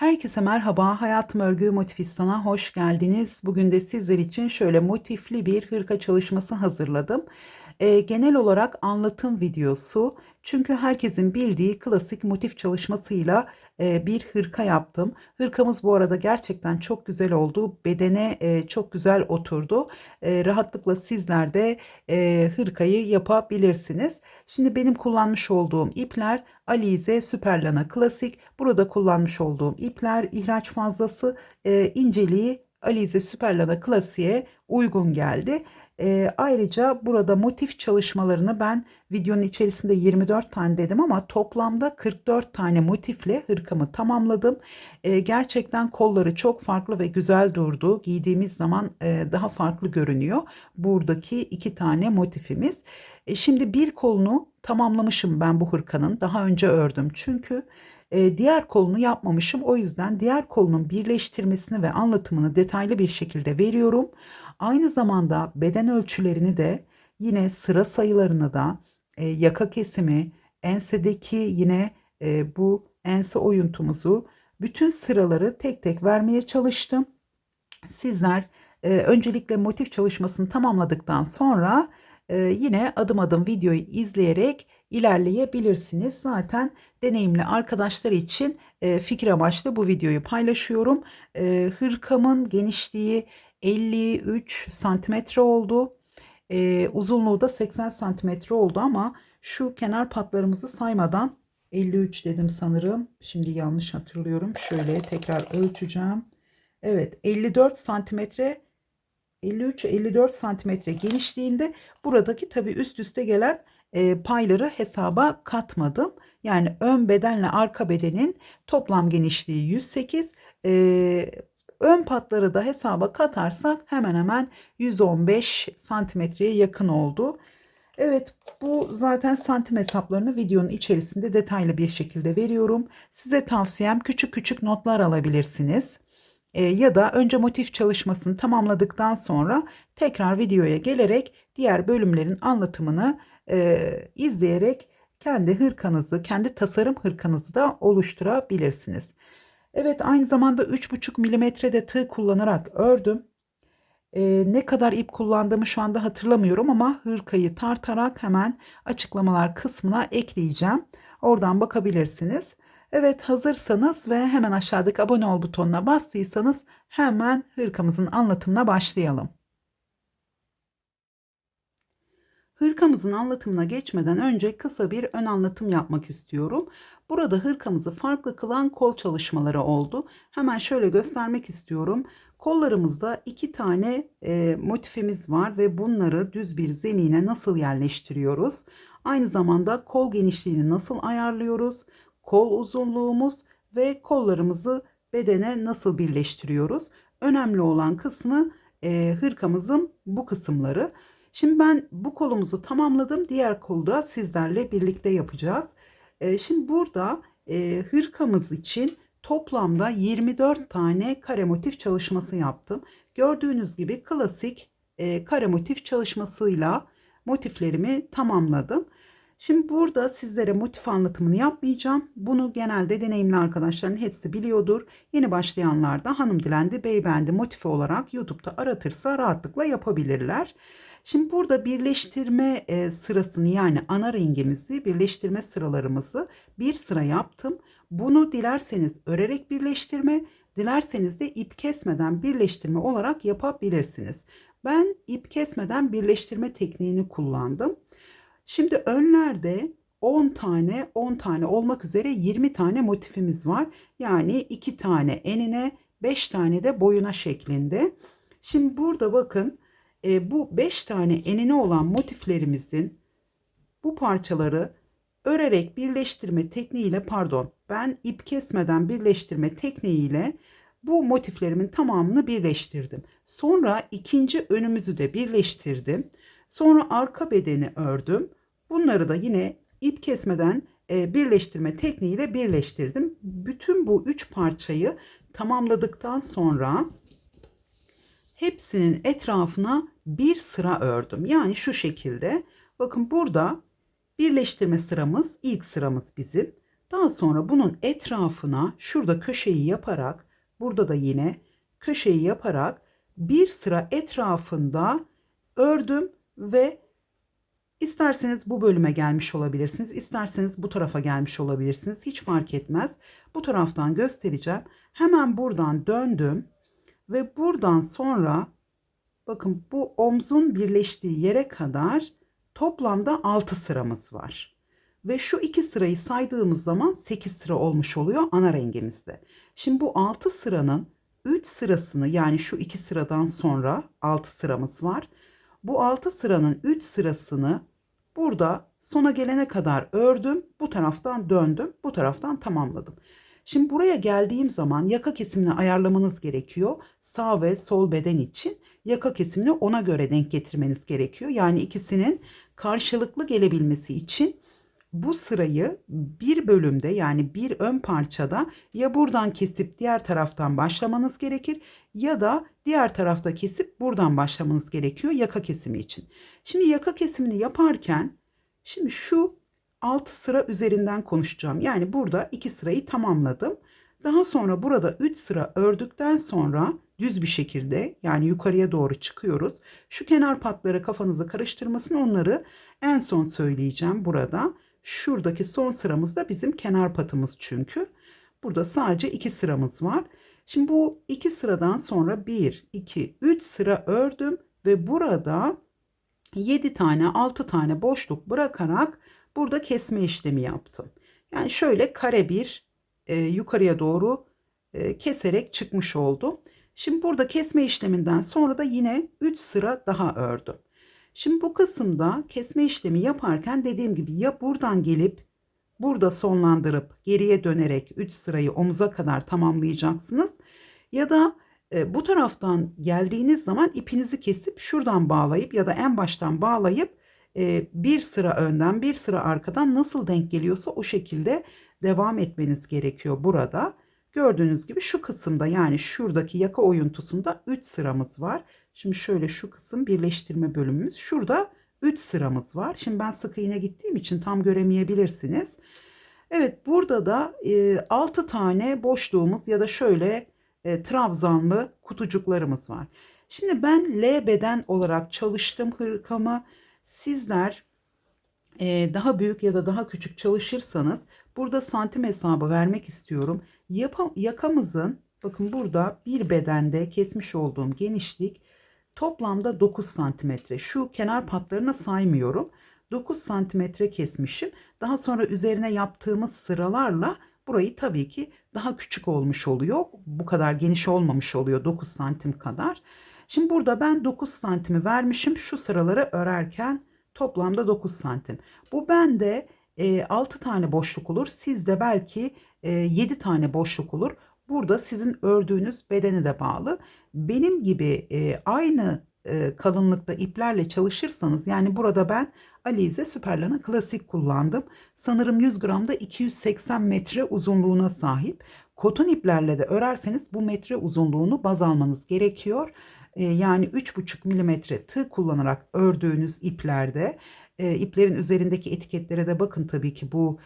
Herkese merhaba. Hayatım Örgü Motifistan'a hoş geldiniz. Bugün de sizler için şöyle motifli bir hırka çalışması hazırladım. Genel olarak anlatım videosu. Çünkü herkesin bildiği klasik motif çalışmasıyla bir hırka yaptım. Hırkamız bu arada gerçekten çok güzel oldu. Bedene çok güzel oturdu. Rahatlıkla sizler de hırkayı yapabilirsiniz. Şimdi benim kullanmış olduğum ipler Alize Süperlana Klasik. Burada kullanmış olduğum ipler ihraç fazlası, inceliği Alize Süperlana Klasik'e uygun geldi. Ayrıca burada motif çalışmalarını ben videonun içerisinde 24 tane dedim ama toplamda 44 tane motifle hırkamı tamamladım. Gerçekten kolları çok farklı ve güzel durdu. Giydiğimiz zaman daha farklı görünüyor. Buradaki iki tane motifimiz. Şimdi bir kolunu tamamlamışım ben bu hırkanın. Daha önce ördüm. Çünkü diğer kolunu yapmamışım. O yüzden diğer kolunun birleştirmesini ve anlatımını detaylı bir şekilde veriyorum. Aynı zamanda beden ölçülerini de yine sıra sayılarını da yaka kesimi, ensedeki yine bu ense oyuntumuzu bütün sıraları tek tek vermeye çalıştım. Sizler öncelikle motif çalışmasını tamamladıktan sonra yine adım adım videoyu izleyerek ilerleyebilirsiniz. Zaten deneyimli arkadaşlar için fikir amaçlı bu videoyu paylaşıyorum. Hırkamın genişliği 53 santimetre oldu. Uzunluğu da 80 santimetre oldu ama şu kenar patlarımızı saymadan 53 dedim sanırım. Şimdi yanlış hatırlıyorum. Şöyle tekrar ölçeceğim. Evet, 54 santimetre, 53-54 santimetre genişliğinde. Buradaki tabii üst üste gelen payları hesaba katmadım. Yani ön bedenle arka bedenin toplam genişliği 108. Ön patları da hesaba katarsak hemen hemen 115 santimetreye yakın oldu. Evet, bu zaten santim hesaplarını videonun içerisinde detaylı bir şekilde veriyorum. Size tavsiyem küçük küçük notlar alabilirsiniz. Ya da önce motif çalışmasını tamamladıktan sonra tekrar videoya gelerek diğer bölümlerin anlatımını izleyerek kendi hırkanızı, kendi tasarım hırkanızı da oluşturabilirsiniz. Evet, aynı zamanda 3,5 milimetrede tığ kullanarak ördüm. Ne kadar ip kullandığımı şu anda hatırlamıyorum ama hırkayı tartarak hemen açıklamalar kısmına ekleyeceğim. Oradan bakabilirsiniz. Evet, hazırsanız ve hemen aşağıdaki abone ol butonuna bastıysanız hemen hırkamızın anlatımına başlayalım. Hırkamızın anlatımına geçmeden önce kısa bir ön anlatım yapmak istiyorum. Burada hırkamızı farklı kılan kol çalışmaları oldu. Hemen şöyle göstermek istiyorum. Kollarımızda iki tane motifimiz var ve bunları düz bir zemine nasıl yerleştiriyoruz? Aynı zamanda kol genişliğini nasıl ayarlıyoruz? Kol uzunluğumuz ve kollarımızı bedene nasıl birleştiriyoruz? Önemli olan kısmı hırkamızın bu kısımları. Şimdi ben bu kolumuzu tamamladım. Diğer kolu da sizlerle birlikte yapacağız. Şimdi burada hırkamız için toplamda 24 tane kare motif çalışması yaptım. Gördüğünüz gibi klasik kare motif çalışmasıyla motiflerimi tamamladım. Şimdi burada sizlere motif anlatımını yapmayacağım. Bunu genelde deneyimli arkadaşların hepsi biliyordur. Yeni başlayanlar da hanım dilendi, beybendi motifi olarak YouTube'da aratırsa rahatlıkla yapabilirler. Şimdi burada birleştirme sırasını yani ana rengimizi birleştirme sıralarımızı bir sıra yaptım. Bunu dilerseniz örerek birleştirme, dilerseniz de ip kesmeden birleştirme olarak yapabilirsiniz. Ben ip kesmeden birleştirme tekniğini kullandım. Şimdi önlerde 10 tane 10 tane olmak üzere 20 tane motifimiz var. Yani 2 tane enine 5 tane de boyuna şeklinde. Şimdi burada bakın bu 5 tane enine olan motiflerimizin bu parçaları örerek birleştirme tekniğiyle pardon ben ip kesmeden birleştirme tekniğiyle bu motiflerimin tamamını birleştirdim. Sonra ikinci önümüzü de birleştirdim. Sonra arka bedeni ördüm. Bunları da yine ip kesmeden birleştirme tekniğiyle birleştirdim. Bütün bu üç parçayı tamamladıktan sonra hepsinin etrafına bir sıra ördüm. Yani şu şekilde. Bakın burada birleştirme sıramız ilk sıramız bizim. Daha sonra bunun etrafına şurada köşeyi yaparak, burada da yine köşeyi yaparak bir sıra etrafında ördüm ve isterseniz bu bölüme gelmiş olabilirsiniz, isterseniz bu tarafa gelmiş olabilirsiniz. Hiç fark etmez. Bu taraftan göstereceğim. Hemen buradan döndüm ve buradan sonra bakın bu omzun birleştiği yere kadar toplamda 6 sıramız var. Ve şu iki sırayı saydığımız zaman 8 sıra olmuş oluyor ana rengimizde. Şimdi bu 6 sıranın 3 sırasını, yani şu iki sıradan sonra 6 sıramız var. Bu 6 sıranın 3 sırasını burada sona gelene kadar ördüm. Bu taraftan döndüm. Bu taraftan tamamladım. Şimdi buraya geldiğim zaman yaka kesimini ayarlamanız gerekiyor. Sağ ve sol beden için yaka kesimini ona göre denk getirmeniz gerekiyor. Yani ikisinin karşılıklı gelebilmesi için bu sırayı bir bölümde, yani bir ön parçada ya buradan kesip diğer taraftan başlamanız gerekir ya da diğer tarafta kesip buradan başlamanız gerekiyor yaka kesimi için. Şimdi yaka kesimini yaparken şimdi şu 6 sıra üzerinden konuşacağım. Yani burada 2 sırayı tamamladım. Daha sonra burada 3 sıra ördükten sonra düz bir şekilde, yani yukarıya doğru çıkıyoruz. Şu kenar patları kafanızı karıştırmasın, onları en son söyleyeceğim burada. Şuradaki son sıramız da bizim kenar patımız çünkü. Burada sadece 2 sıramız var. Şimdi bu 2 sıradan sonra 1, 2, 3 sıra ördüm ve burada 7 tane 6 tane boşluk bırakarak burada kesme işlemi yaptım. Yani şöyle kare bir yukarıya doğru keserek çıkmış oldum. Şimdi burada kesme işleminden sonra da yine 3 sıra daha ördüm. Şimdi bu kısımda kesme işlemi yaparken dediğim gibi ya buradan gelip burada sonlandırıp geriye dönerek 3 sırayı omuza kadar tamamlayacaksınız. Ya da bu taraftan geldiğiniz zaman ipinizi kesip şuradan bağlayıp ya da en baştan bağlayıp bir sıra önden bir sıra arkadan nasıl denk geliyorsa o şekilde devam etmeniz gerekiyor burada. Gördüğünüz gibi şu kısımda, yani şuradaki yaka oyuntusunda 3 sıramız var. Şimdi şöyle şu kısım birleştirme bölümümüz. Şurada 3 sıramız var. Şimdi ben sık iğne gittiğim için tam göremeyebilirsiniz. Evet, burada da 6 tane boşluğumuz ya da şöyle trabzanlı kutucuklarımız var. Şimdi ben L beden olarak çalıştım hırkamı. Sizler daha büyük ya da daha küçük çalışırsanız burada santim hesabı vermek istiyorum. Yakamızın, bakın burada bir bedende kesmiş olduğum genişlik toplamda 9 santimetre. Şu kenar patlarına saymıyorum. 9 santimetre kesmişim. Daha sonra üzerine yaptığımız sıralarla burayı tabii ki daha küçük olmuş oluyor. Bu kadar geniş olmamış oluyor, 9 santim kadar. Şimdi burada ben 9 santimi vermişim şu sıraları örerken, toplamda 9 santim. Bu bende 6 tane boşluk olur. Sizde belki 7 tane boşluk olur. Burada sizin ördüğünüz bedene de bağlı. Benim gibi aynı kalınlıkta iplerle çalışırsanız, yani burada ben Alize Süperlana Klasik kullandım. Sanırım 100 gramda 280 metre uzunluğuna sahip. Koton iplerle de örerseniz bu metre uzunluğunu baz almanız gerekiyor. Yani 3,5 milimetre tığ kullanarak ördüğünüz iplerde iplerin üzerindeki etiketlere de bakın tabii ki bu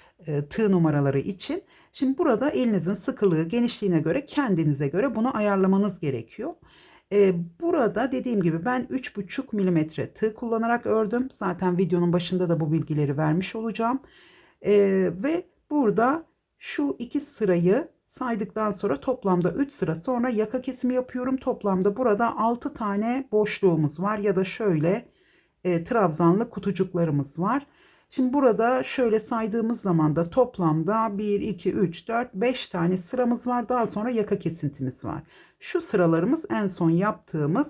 tığ numaraları için. Şimdi burada elinizin sıkılığı, genişliğine göre, kendinize göre bunu ayarlamanız gerekiyor. Burada dediğim gibi ben 3,5 milimetre tığ kullanarak ördüm. Zaten videonun başında da bu bilgileri vermiş olacağım. Ve burada şu iki sırayı saydıktan sonra toplamda 3 sıra sonra yaka kesimi yapıyorum. Toplamda burada 6 tane boşluğumuz var ya da şöyle trabzanlı kutucuklarımız var. Şimdi burada şöyle saydığımız zaman da toplamda 1, 2, 3, 4, 5 tane sıramız var. Daha sonra yaka kesintimiz var. Şu sıralarımız en son yaptığımız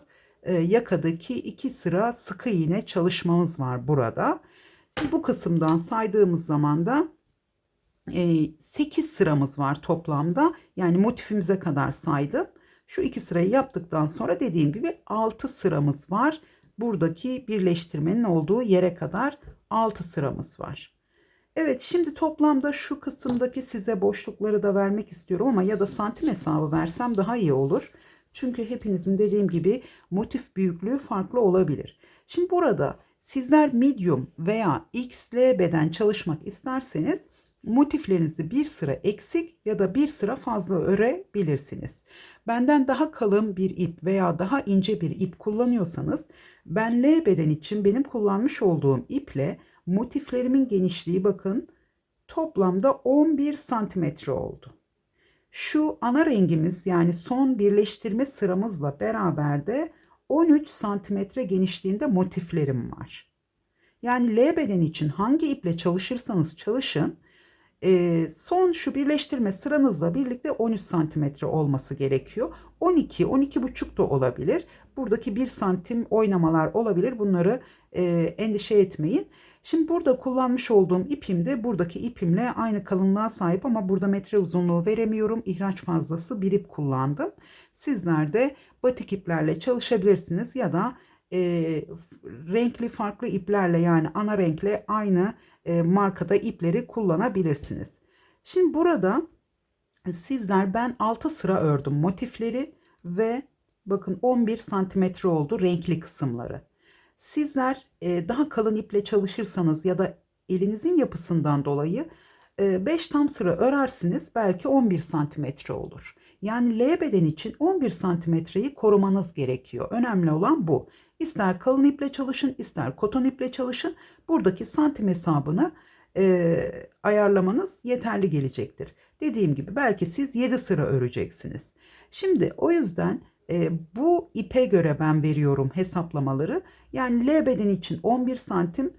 yakadaki 2 sıra sık iğne çalışmamız var burada. Bu kısımdan saydığımız zaman da 8 sıramız var toplamda. Yani motifimize kadar saydım. Şu 2 sırayı yaptıktan sonra dediğim gibi 6 sıramız var. Buradaki birleştirmenin olduğu yere kadar 6 sıramız var. Evet, şimdi toplamda şu kısımdaki size boşlukları da vermek istiyorum ama ya da santim hesabı versem daha iyi olur. Çünkü hepinizin dediğim gibi motif büyüklüğü farklı olabilir. Şimdi burada sizler medium veya XL beden çalışmak isterseniz motiflerinizi bir sıra eksik ya da bir sıra fazla örebilirsiniz. Benden daha kalın bir ip veya daha ince bir ip kullanıyorsanız, ben L beden için benim kullanmış olduğum iple motiflerimin genişliği bakın toplamda 11 santimetre oldu. Şu ana rengimiz yani son birleştirme sıramızla beraber de 13 santimetre genişliğinde motiflerim var. Yani L beden için hangi iple çalışırsanız çalışın, son şu birleştirme sıranızla birlikte 13 santimetre olması gerekiyor. 12, 12,5 da olabilir. Buradaki 1 santim oynamalar olabilir. Bunları endişe etmeyin. Şimdi burada kullanmış olduğum ipim de buradaki ipimle aynı kalınlığa sahip ama burada metre uzunluğu veremiyorum. İhraç fazlası bir ip kullandım. Sizler de batik iplerle çalışabilirsiniz ya da e, renkli farklı iplerle yani ana renkle aynı markada ipleri kullanabilirsiniz. Şimdi burada ben 6 sıra ördüm motifleri ve bakın 11 santimetre oldu renkli kısımları. Sizler daha kalın iple çalışırsanız ya da elinizin yapısından dolayı 5 tam sıra örersiniz, belki 11 santimetre olur. Yani L beden için 11 santimetreyi korumanız gerekiyor. Önemli olan bu. İster kalın iple çalışın, ister koton iple çalışın. Buradaki santim hesabını ayarlamanız yeterli gelecektir. Dediğim gibi belki siz 7 sıra öreceksiniz. Şimdi o yüzden bu ipe göre ben veriyorum hesaplamaları. Yani L beden için 11 santim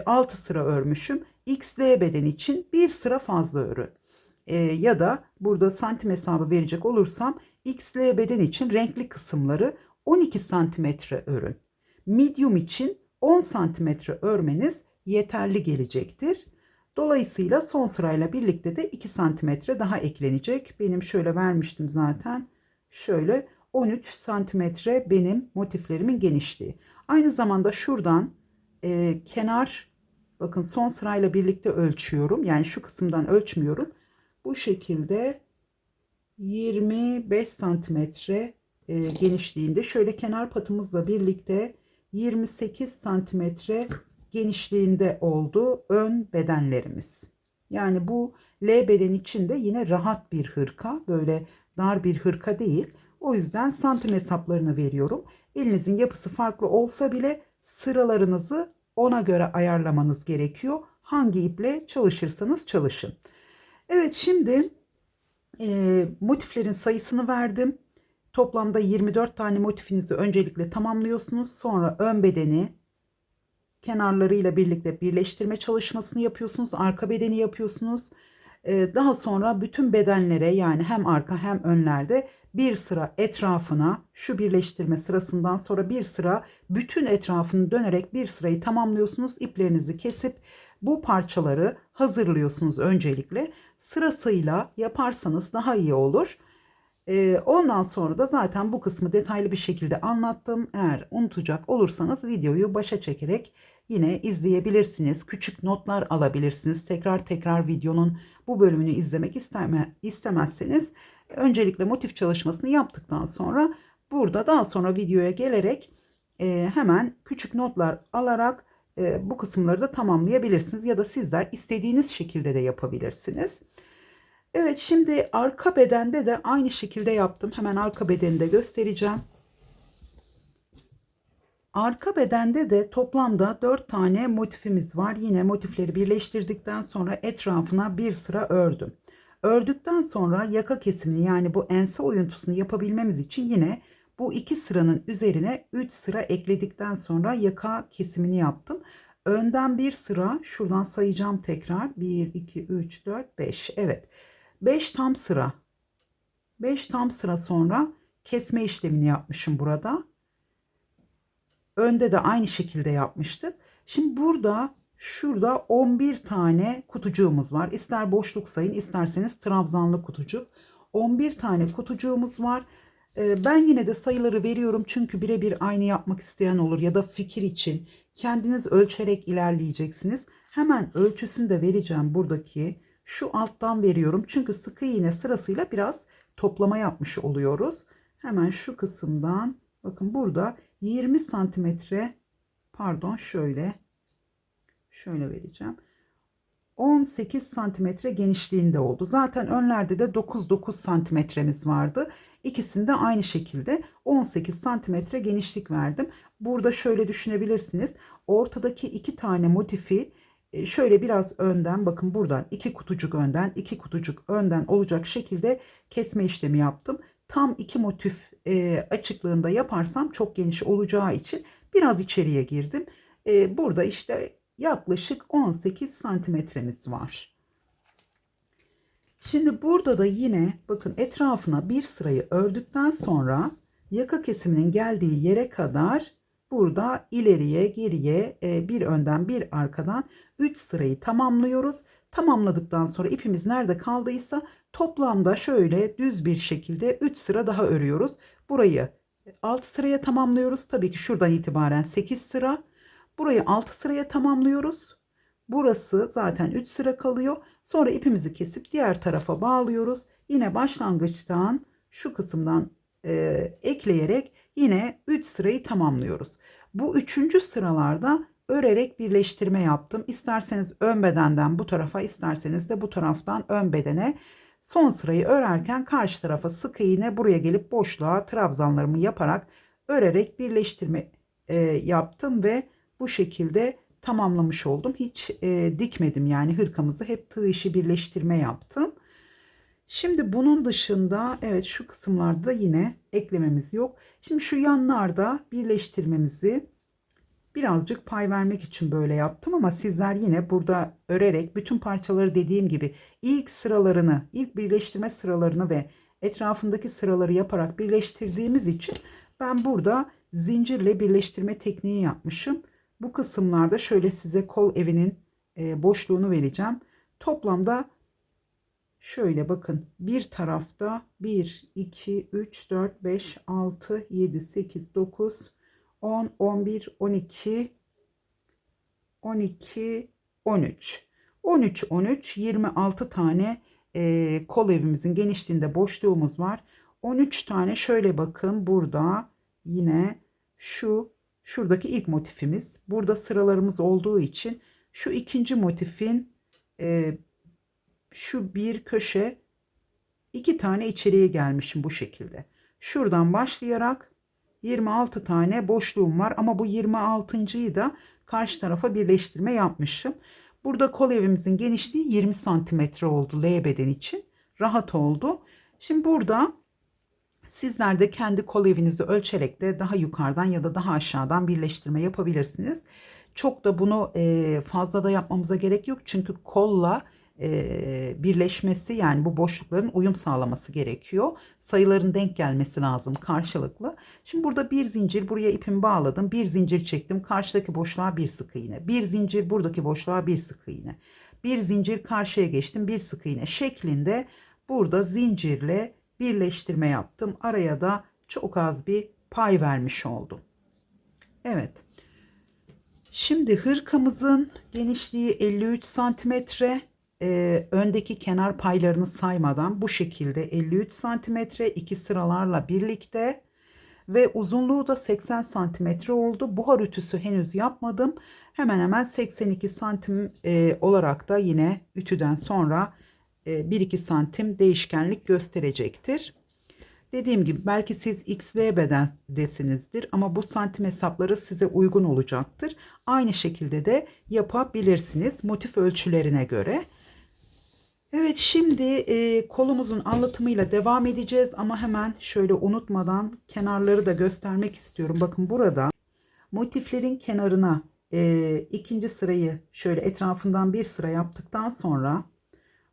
6 sıra örmüşüm. XL beden için bir sıra fazla örün. Ya da burada santim hesabı verecek olursam XL beden için renkli kısımları 12 santimetre örün. Medium için 10 santimetre örmeniz yeterli gelecektir. Dolayısıyla son sırayla birlikte de 2 santimetre daha eklenecek. Benim şöyle vermiştim zaten. Şöyle 13 santimetre benim motiflerimin genişliği. Aynı zamanda şuradan kenar, bakın son sırayla birlikte ölçüyorum. Yani şu kısımdan ölçmüyorum. Bu şekilde 25 santimetre genişliğinde, şöyle kenar patımızla birlikte 28 santimetre genişliğinde oldu ön bedenlerimiz. Yani bu L beden için de yine rahat bir hırka, böyle dar bir hırka değil. O yüzden santim hesaplarını veriyorum. Elinizin yapısı farklı olsa bile sıralarınızı ona göre ayarlamanız gerekiyor. Hangi iple çalışırsanız çalışın. Evet, şimdi motiflerin sayısını verdim. Toplamda 24 tane motifinizi öncelikle tamamlıyorsunuz. Sonra ön bedeni kenarlarıyla birlikte birleştirme çalışmasını yapıyorsunuz. Arka bedeni yapıyorsunuz. Daha sonra bütün bedenlere, yani hem arka hem önlerde bir sıra etrafına, şu birleştirme sırasından sonra bir sıra bütün etrafını dönerek bir sırayı tamamlıyorsunuz. İplerinizi kesip bu parçaları hazırlıyorsunuz öncelikle. Sırasıyla yaparsanız daha iyi olur. Ondan sonra da zaten bu kısmı detaylı bir şekilde anlattım. Eğer unutacak olursanız videoyu başa çekerek yine izleyebilirsiniz. Küçük notlar alabilirsiniz. Tekrar tekrar videonun bu bölümünü izlemek istemezseniz öncelikle motif çalışmasını yaptıktan sonra burada daha sonra videoya gelerek hemen küçük notlar alarak bu kısımları da tamamlayabilirsiniz. Ya da sizler istediğiniz şekilde de yapabilirsiniz. Evet, şimdi arka bedende de aynı şekilde yaptım. Hemen arka bedeni de göstereceğim. Arka bedende de toplamda 4 tane motifimiz var. Yine motifleri birleştirdikten sonra etrafına bir sıra ördüm. Ördükten sonra yaka kesimini, yani bu ense oyuntusunu yapabilmemiz için yine bu iki sıranın üzerine 3 sıra ekledikten sonra yaka kesimini yaptım. Önden bir sıra, şuradan sayacağım tekrar. 1, 2, 3, 4, 5. Evet. 5 tam sıra. 5 tam sıra sonra kesme işlemini yapmışım burada. Önde de aynı şekilde yapmıştık. Şimdi burada şurada 11 tane kutucuğumuz var. İster boşluk sayın, isterseniz trabzanlı kutucuk. 11 tane kutucuğumuz var. Ben yine de sayıları veriyorum çünkü birebir aynı yapmak isteyen olur ya da fikir için kendiniz ölçerek ilerleyeceksiniz. Hemen ölçüsünü de vereceğim buradaki. Şu alttan veriyorum çünkü sık iğne sırasıyla biraz toplama yapmış oluyoruz. Hemen şu kısımdan, bakın burada 20 santimetre, pardon, şöyle vereceğim. 18 santimetre genişliğinde oldu. Zaten önlerde de 9 santimetremiz vardı. İkisinde aynı şekilde 18 santimetre genişlik verdim. Burada şöyle düşünebilirsiniz. Ortadaki iki tane motifi şöyle biraz önden, bakın buradan iki kutucuk önden, iki kutucuk önden olacak şekilde kesme işlemi yaptım. Tam iki motif açıklığında yaparsam çok geniş olacağı için biraz içeriye girdim. Burada işte yaklaşık 18 santimetremiz var. Şimdi burada da yine bakın etrafına bir sırayı ördükten sonra yaka kesiminin geldiği yere kadar burada ileriye geriye bir önden bir arkadan 3 sırayı tamamlıyoruz. Tamamladıktan sonra ipimiz nerede kaldıysa toplamda şöyle düz bir şekilde 3 sıra daha örüyoruz. Burayı 6 sıraya tamamlıyoruz. Tabii ki şuradan itibaren 8 sıra. Burayı 6 sıraya tamamlıyoruz. Burası zaten 3 sıra kalıyor. Sonra ipimizi kesip diğer tarafa bağlıyoruz. Yine başlangıçtan şu kısımdan ekleyerek yine 3 sırayı tamamlıyoruz. Bu üçüncü sıralarda örerek birleştirme yaptım. İsterseniz ön bedenden bu tarafa, isterseniz de bu taraftan ön bedene. Son sırayı örerken karşı tarafa sık iğne, buraya gelip boşluğa trabzanlarımı yaparak örerek birleştirme yaptım ve bu şekilde tamamlamış oldum. Hiç dikmedim yani hırkamızı, hep tığ işi birleştirme yaptım. Şimdi bunun dışında evet şu kısımlarda yine eklememiz yok. Şimdi şu yanlarda birleştirmemizi birazcık pay vermek için böyle yaptım ama sizler yine burada örerek bütün parçaları dediğim gibi ilk sıralarını, ilk birleştirme sıralarını ve etrafındaki sıraları yaparak birleştirdiğimiz için ben burada zincirle birleştirme tekniği yapmışım. Bu kısımlarda şöyle size kol evinin boşluğunu vereceğim. Toplamda şöyle bakın, bir tarafta 1, 2, 3, 4, 5, 6, 7, 8, 9, 10, 11, 12, 12, 13. 13, 13, 26 tane kol evimizin genişliğinde boşluğumuz var. 13 tane şöyle bakın, burada yine şuradaki ilk motifimiz. Burada sıralarımız olduğu için şu ikinci motifin şu bir köşe, iki tane içeriye gelmişim bu şekilde. Şuradan başlayarak 26 tane boşluğum var ama bu 26.'yı da karşı tarafa birleştirme yapmışım. Burada kol evimizin genişliği 20 santimetre oldu L beden için. Rahat oldu. Şimdi burada sizler de kendi kol evinizi ölçerek de daha yukarıdan ya da daha aşağıdan birleştirme yapabilirsiniz. Çok da bunu fazla da yapmamıza gerek yok. Çünkü kolla birleşmesi, yani bu boşlukların uyum sağlaması gerekiyor. Sayıların denk gelmesi lazım karşılıklı. Şimdi burada bir zincir, buraya ipimi bağladım. Bir zincir çektim. Karşıdaki boşluğa bir sık iğne. Bir zincir, buradaki boşluğa bir sık iğne. Bir zincir, karşıya geçtim. Bir sık iğne şeklinde burada zincirle birleştirme yaptım. Araya da çok az bir pay vermiş oldum. Evet. Şimdi hırkamızın genişliği 53 santimetre. Öndeki kenar paylarını saymadan bu şekilde 53 santimetre, iki sıralarla birlikte ve uzunluğu da 80 santimetre oldu. Buhar ütüsü henüz yapmadım. Hemen hemen 82 santim olarak da yine ütüden sonra 1-2 santim değişkenlik gösterecektir. Dediğim gibi belki siz XL bedendesinizdir ama bu santim hesapları size uygun olacaktır. Aynı şekilde de yapabilirsiniz motif ölçülerine göre. Evet, şimdi kolumuzun anlatımıyla devam edeceğiz ama hemen şöyle unutmadan kenarları da göstermek istiyorum. Bakın burada motiflerin kenarına ikinci sırayı şöyle etrafından bir sıra yaptıktan sonra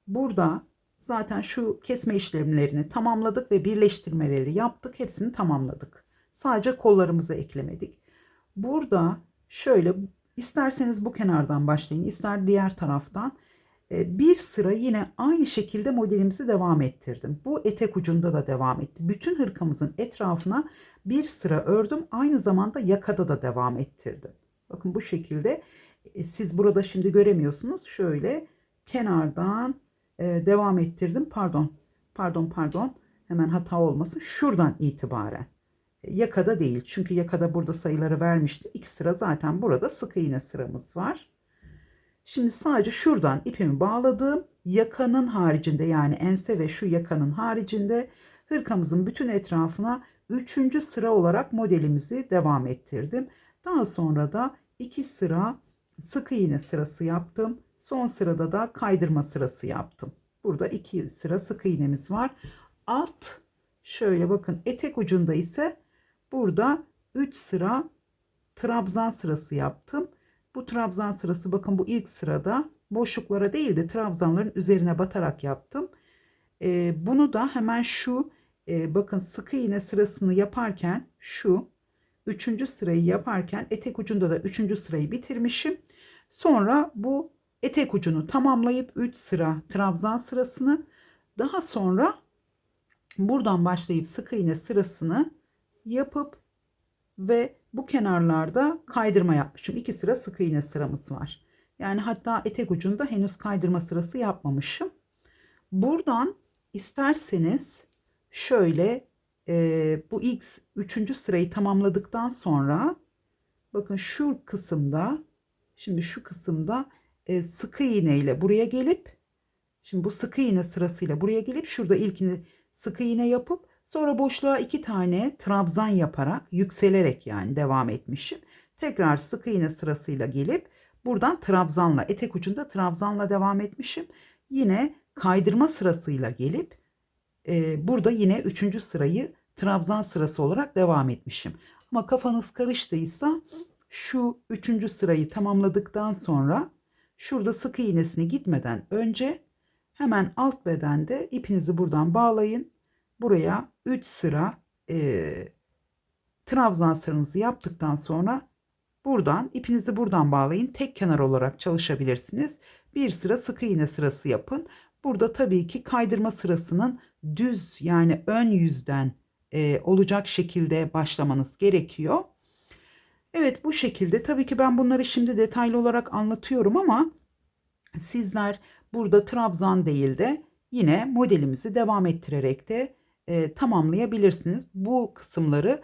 burada zaten şu kesme işlemlerini tamamladık ve birleştirmeleri yaptık. Hepsini tamamladık. Sadece kollarımızı eklemedik. Burada şöyle, isterseniz bu kenardan başlayın, ister diğer taraftan. Bir sıra yine aynı şekilde modelimizi devam ettirdim. Bu etek ucunda da devam etti. Bütün hırkamızın etrafına bir sıra ördüm. Aynı zamanda yakada da devam ettirdim. Bakın bu şekilde. Siz burada şimdi göremiyorsunuz. Şöyle kenardan devam ettirdim. Pardon. Hemen hata olmasın. Şuradan itibaren. Yakada değil. Çünkü yakada burada sayıları vermiştim. İki sıra zaten burada sık iğne sıramız var. Şimdi sadece şuradan ipimi bağladım. Yakanın haricinde, yani ense ve şu yakanın haricinde hırkamızın bütün etrafına 3. sıra olarak modelimizi devam ettirdim. Daha sonra da 2 sıra sık iğne sırası yaptım. Son sırada da kaydırma sırası yaptım. Burada 2 sıra sık iğnemiz var. Alt, şöyle bakın, etek ucunda ise burada 3 sıra trabzan sırası yaptım. Bu trabzan sırası, bakın, bu ilk sırada boşluklara değil de trabzanların üzerine batarak yaptım. Bunu da hemen şu bakın, sık iğne sırasını yaparken, şu 3. sırayı yaparken etek ucunda da 3. sırayı bitirmişim. Sonra bu etek ucunu tamamlayıp 3 sıra trabzan sırasını, daha sonra buradan başlayıp sık iğne sırasını yapıp ve bu kenarlarda kaydırma yapmışım. 2 sıra sık iğne sıramız var. Yani hatta etek ucunda henüz kaydırma sırası yapmamışım. Buradan isterseniz şöyle bu ilk 3. sırayı tamamladıktan sonra, bakın şu kısımda, şimdi şu kısımda sık iğne ile buraya gelip, şimdi bu sık iğne sırasıyla buraya gelip şurada ilkini sık iğne yapıp sonra boşluğa 2 tane trabzan yaparak yükselerek yani devam etmişim. Tekrar sık iğne sırasıyla gelip buradan trabzanla, etek ucunda trabzanla devam etmişim. Yine kaydırma sırasıyla gelip burada yine 3. sırayı trabzan sırası olarak devam etmişim. Ama kafanız karıştıysa şu 3. sırayı tamamladıktan sonra şurada sık iğnesini gitmeden önce hemen alt bedende ipinizi buradan bağlayın. Buraya 3 sıra trabzan sıranızı yaptıktan sonra buradan ipinizi buradan bağlayın. Tek kenar olarak çalışabilirsiniz. Bir sıra sık iğne sırası yapın. Burada tabii ki kaydırma sırasının düz, yani ön yüzden olacak şekilde başlamanız gerekiyor. Evet, bu şekilde. Tabii ki ben bunları şimdi detaylı olarak anlatıyorum ama sizler burada trabzan değil de yine modelimizi devam ettirerek de tamamlayabilirsiniz. Bu kısımları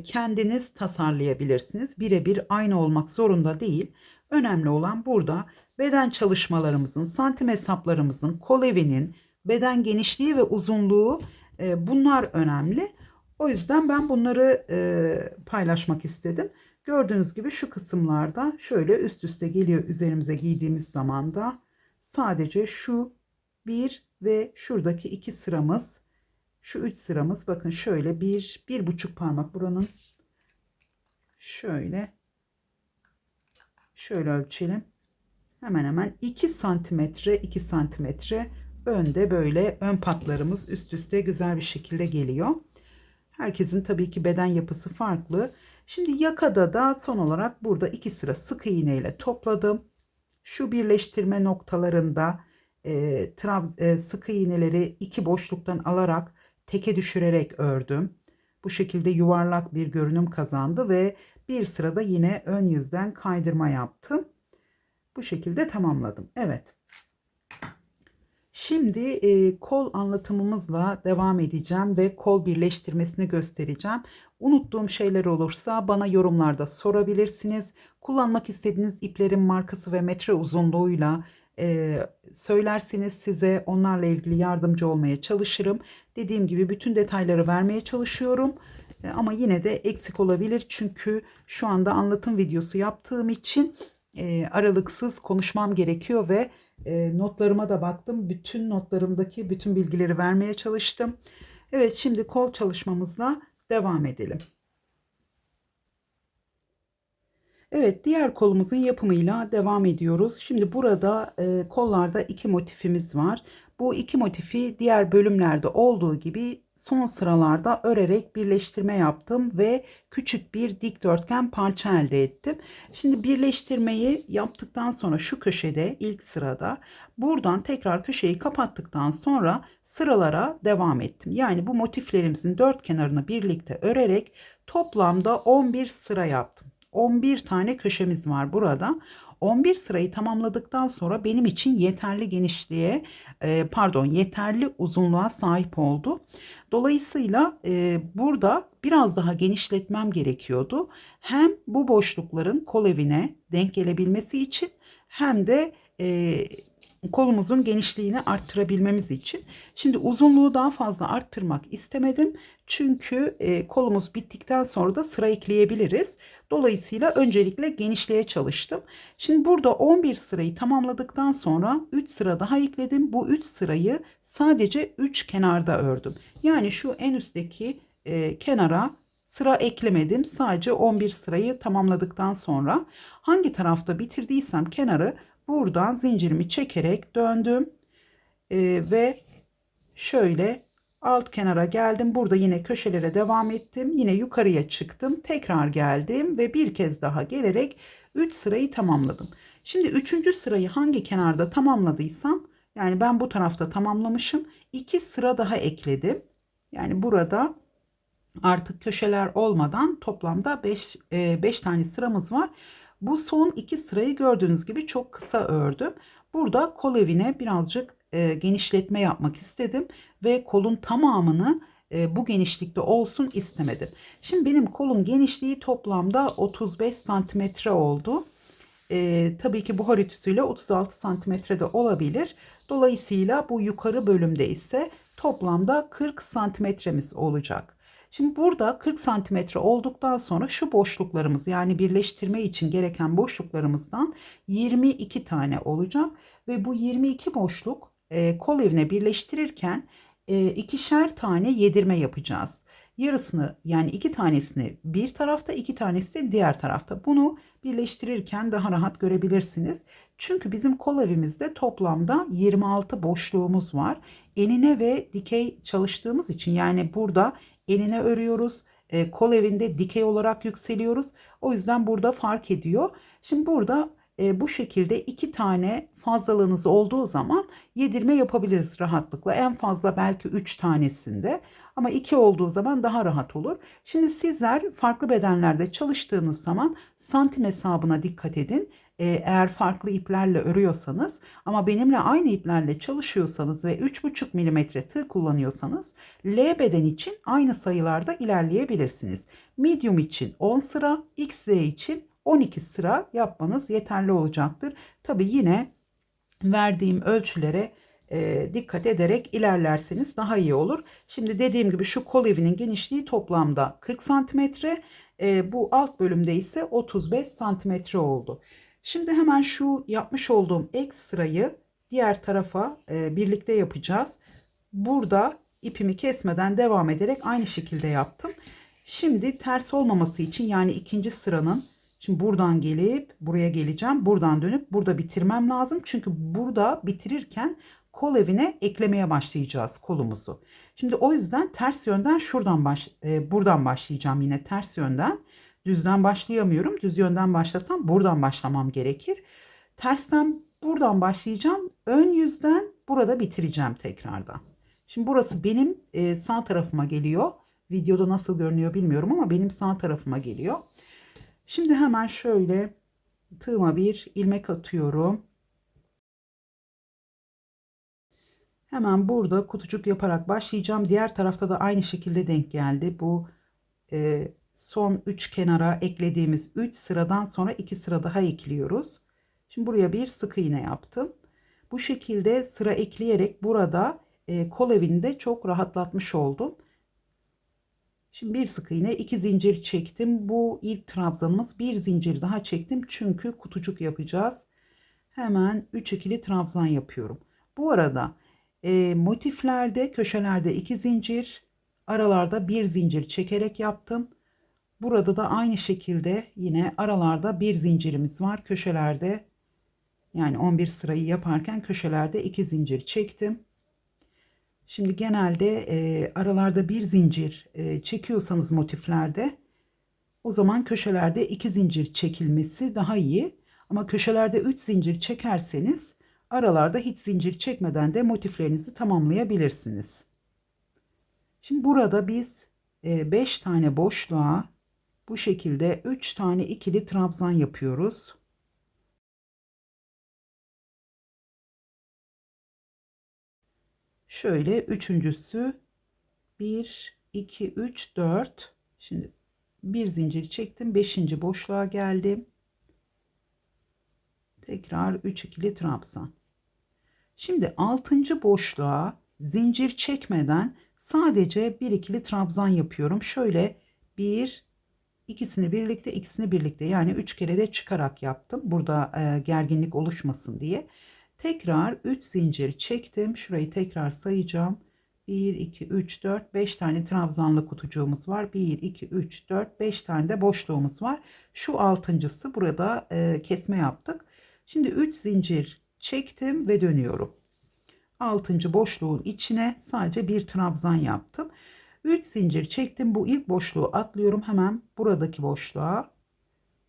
kendiniz tasarlayabilirsiniz. Birebir aynı olmak zorunda değil. Önemli olan burada beden çalışmalarımızın, santim hesaplarımızın, kol evinin, beden genişliği ve uzunluğu, bunlar önemli. O yüzden ben bunları paylaşmak istedim. Gördüğünüz gibi şu kısımlarda şöyle üst üste geliyor üzerimize giydiğimiz zaman da. Sadece şu bir ve şuradaki 2 sıramız, şu 3 sıramız, bakın şöyle 1,5 parmak buranın, şöyle ölçelim. Hemen hemen 2 santimetre, 2 santimetre önde böyle ön patlarımız üst üste güzel bir şekilde geliyor. Herkesin tabii ki beden yapısı farklı. Şimdi yakada da son olarak burada 2 sıra sık iğne ile topladım. Şu birleştirme noktalarında sık iğneleri 2 boşluktan alarak teke düşürerek ördüm. Bu şekilde yuvarlak bir görünüm kazandı ve bir sırada yine ön yüzden kaydırma yaptım. Bu şekilde tamamladım. Evet. Şimdi kol anlatımımızla devam edeceğim ve kol birleştirmesini göstereceğim. Unuttuğum şeyler olursa bana yorumlarda sorabilirsiniz. Kullanmak istediğiniz iplerin markası ve metre uzunluğuyla söylerseniz size onlarla ilgili yardımcı olmaya çalışırım. Dediğim gibi bütün detayları vermeye çalışıyorum. Ama yine de eksik olabilir çünkü şu anda anlatım videosu yaptığım için aralıksız konuşmam gerekiyor ve notlarıma da baktım. Bütün notlarımdaki bütün bilgileri vermeye çalıştım. Evet, şimdi kol çalışmamızla devam edelim. Evet, diğer kolumuzun yapımıyla devam ediyoruz. Şimdi burada kollarda 2 motifimiz var. Bu 2 motifi diğer bölümlerde olduğu gibi son sıralarda örerek birleştirme yaptım ve küçük bir dikdörtgen parça elde ettim. Şimdi birleştirmeyi yaptıktan sonra şu köşede, ilk sırada, buradan tekrar köşeyi kapattıktan sonra sıralara devam ettim. Yani bu motiflerimizin 4 kenarını birlikte örerek toplamda 11 sıra yaptım. 11 tane köşemiz var burada. 11 sırayı tamamladıktan sonra benim için yeterli genişliğe, yeterli uzunluğa sahip oldu. Dolayısıyla burada biraz daha genişletmem gerekiyordu. Hem bu boşlukların kol evine denk gelebilmesi için hem de kolumuzun genişliğini arttırabilmemiz için. Şimdi uzunluğu daha fazla arttırmak istemedim. Çünkü kolumuz bittikten sonra da sıra ekleyebiliriz. Dolayısıyla öncelikle genişliğe çalıştım. Şimdi burada 11 sırayı tamamladıktan sonra 3 sıra daha ekledim. Bu 3 sırayı sadece 3 kenarda ördüm. Yani şu en üstteki kenara sıra eklemedim. Sadece 11 sırayı tamamladıktan sonra hangi tarafta bitirdiysem kenarı buradan zincirimi çekerek döndüm. Ve şöyle alt kenara geldim. Burada yine köşelere devam ettim. Yine yukarıya çıktım. Tekrar geldim ve bir kez daha gelerek 3 sırayı tamamladım. Şimdi 3. sırayı hangi kenarda tamamladıysam, yani ben bu tarafta tamamlamışım. 2 sıra daha ekledim. Yani burada artık köşeler olmadan toplamda 5 tane sıramız var. Bu son 2 sırayı gördüğünüz gibi çok kısa ördüm. Burada kol evine birazcık genişletme yapmak istedim ve kolun tamamını bu genişlikte olsun istemedim. Şimdi benim kolun genişliği toplamda 35 santimetre oldu. Tabii ki buhar ütüsüyle 36 santimetre de olabilir. Dolayısıyla bu yukarı bölümde ise toplamda 40 santimetremiz olacak. Şimdi burada 40 santimetre olduktan sonra şu boşluklarımız, yani birleştirme için gereken boşluklarımızdan 22 tane olacak. Ve bu 22 boşluk kol evine birleştirirken ikişer tane yedirme yapacağız. Yarısını, yani 2 tanesini bir tarafta, 2 tanesi de diğer tarafta. Bunu birleştirirken daha rahat görebilirsiniz. Çünkü bizim kol evimizde toplamda 26 boşluğumuz var. Enine ve dikey çalıştığımız için, yani burada enine örüyoruz. Kol evinde dikey olarak yükseliyoruz. O yüzden burada fark ediyor. Şimdi burada bu şekilde 2 tane fazlalığınız olduğu zaman yedirme yapabiliriz rahatlıkla. En fazla belki 3 tanesinde, ama 2 olduğu zaman daha rahat olur. Şimdi sizler farklı bedenlerde çalıştığınız zaman santim hesabına dikkat edin. Eğer farklı iplerle örüyorsanız ama benimle aynı iplerle çalışıyorsanız ve 3,5 milimetre tığ kullanıyorsanız L beden için aynı sayılarda ilerleyebilirsiniz. Medium için 10 sıra, XL için 12 sıra yapmanız yeterli olacaktır. Tabi yine verdiğim ölçülere dikkat ederek ilerlerseniz daha iyi olur. Şimdi dediğim gibi şu kol evinin genişliği toplamda 40 santimetre. Bu alt bölümde ise 35 santimetre oldu. Şimdi hemen şu yapmış olduğum ek sırayı diğer tarafa birlikte yapacağız. Burada ipimi kesmeden devam ederek aynı şekilde yaptım. Şimdi ters olmaması için, yani ikinci sıranın, şimdi buradan gelip buraya geleceğim. Buradan dönüp burada bitirmem lazım. Çünkü burada bitirirken kol evine eklemeye başlayacağız kolumuzu. Şimdi o yüzden ters yönden buradan başlayacağım, yine ters yönden. Düzden başlayamıyorum. Düz yönden başlasam buradan başlamam gerekir. Tersten buradan başlayacağım. Ön yüzden burada bitireceğim tekrardan. Şimdi burası benim sağ tarafıma geliyor. Videoda nasıl görünüyor bilmiyorum ama benim sağ tarafıma geliyor. Şimdi hemen şöyle tığıma bir ilmek atıyorum. Hemen burada kutucuk yaparak başlayacağım. Diğer tarafta da aynı şekilde denk geldi. Bu son 3 kenara eklediğimiz 3 sıradan sonra 2 sıra daha ekliyoruz. Şimdi buraya bir sık iğne yaptım. Bu şekilde sıra ekleyerek burada kol evinde çok rahatlatmış oldum. Şimdi bir sık iğne, 2 zincir çektim. Bu ilk trabzanımız. Bir zincir daha çektim çünkü kutucuk yapacağız. Hemen 3 ikili trabzan yapıyorum. Bu arada motiflerde köşelerde 2 zincir, aralarda bir zincir çekerek yaptım. Burada da aynı şekilde yine aralarda bir zincirimiz var. Köşelerde, yani 11 sırayı yaparken köşelerde 2 zincir çektim. Şimdi genelde aralarda bir zincir çekiyorsanız motiflerde, o zaman köşelerde 2 zincir çekilmesi daha iyi. Ama köşelerde 3 zincir çekerseniz aralarda hiç zincir çekmeden de motiflerinizi tamamlayabilirsiniz. Şimdi burada biz 5 tane boşluğa bu Bu şekilde 3 tane ikili trabzan yapıyoruz. Şöyle üçüncüsü 1 2 3 4. Şimdi bir zincir çektim, 5. boşluğa geldim. Tekrar 3 ikili trabzan. Şimdi 6. boşluğa zincir çekmeden sadece bir ikili trabzan yapıyorum. Şöyle bir, ikisini birlikte yani 3 kere de çıkarak yaptım. Burada gerginlik oluşmasın diye. Tekrar 3 zincir çektim. Şurayı tekrar sayacağım. 1 2 3 4 5 tane trabzanlı kutucuğumuz var. 1 2 3 4 5 tane de boşluğumuz var. Şu altıncısı, burada kesme yaptık. Şimdi 3 zincir çektim ve dönüyorum. 6. boşluğun içine sadece bir trabzan yaptım. 3 zincir çektim. Bu ilk boşluğu atlıyorum. Hemen buradaki boşluğa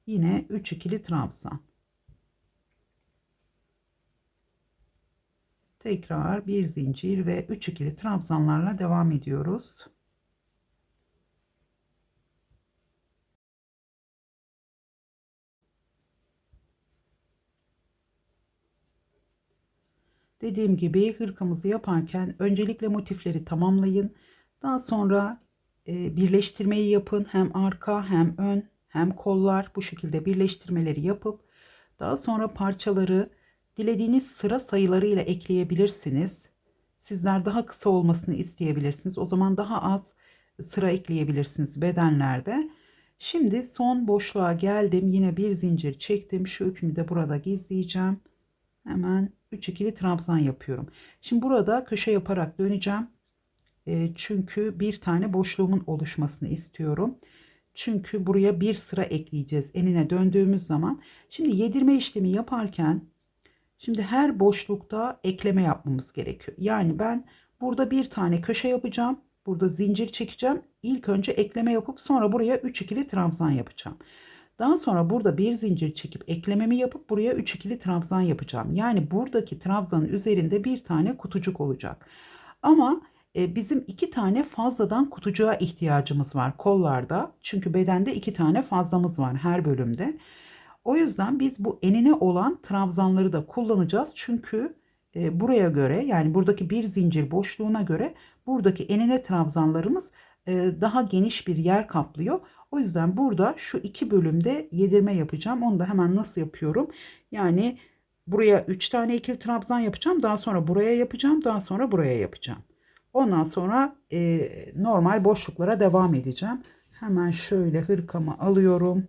yine 3 ikili trabzan. Tekrar bir zincir ve 3 ikili trabzanlarla devam ediyoruz. Dediğim gibi hırkamızı yaparken öncelikle motifleri tamamlayın. Daha sonra birleştirmeyi yapın. Hem arka hem ön hem kollar, bu şekilde birleştirmeleri yapıp daha sonra parçaları dilediğiniz sıra sayıları ile ekleyebilirsiniz. Sizler daha kısa olmasını isteyebilirsiniz. O zaman daha az sıra ekleyebilirsiniz bedenlerde. Şimdi son boşluğa geldim. Yine bir zincir çektim. Şu ipimi de burada gizleyeceğim. Hemen 3 ikili trabzan yapıyorum. Şimdi burada köşe yaparak döneceğim. Çünkü bir tane boşluğumun oluşmasını istiyorum. Çünkü buraya bir sıra ekleyeceğiz enine döndüğümüz zaman. Şimdi yedirme işlemi yaparken şimdi her boşlukta ekleme yapmamız gerekiyor. Yani ben burada bir tane köşe yapacağım. Burada zincir çekeceğim. İlk önce ekleme yapıp sonra buraya 3 ikili trabzan yapacağım. Daha sonra burada bir zincir çekip eklememi yapıp buraya 3 ikili trabzan yapacağım. Yani buradaki trabzanın üzerinde bir tane kutucuk olacak. Ama bizim 2 tane fazladan kutucuğa ihtiyacımız var kollarda. Çünkü bedende 2 tane fazlamız var her bölümde. O yüzden biz bu enine olan trabzanları da kullanacağız. Çünkü buraya göre, yani buradaki bir zincir boşluğuna göre buradaki enine trabzanlarımız daha geniş bir yer kaplıyor. O yüzden burada şu iki bölümde yedirme yapacağım. Onu da hemen nasıl yapıyorum? Yani buraya 3 tane ikili trabzan yapacağım. Daha sonra buraya yapacağım. Daha sonra buraya yapacağım. Ondan sonra normal boşluklara devam edeceğim. Hemen şöyle hırkamı alıyorum.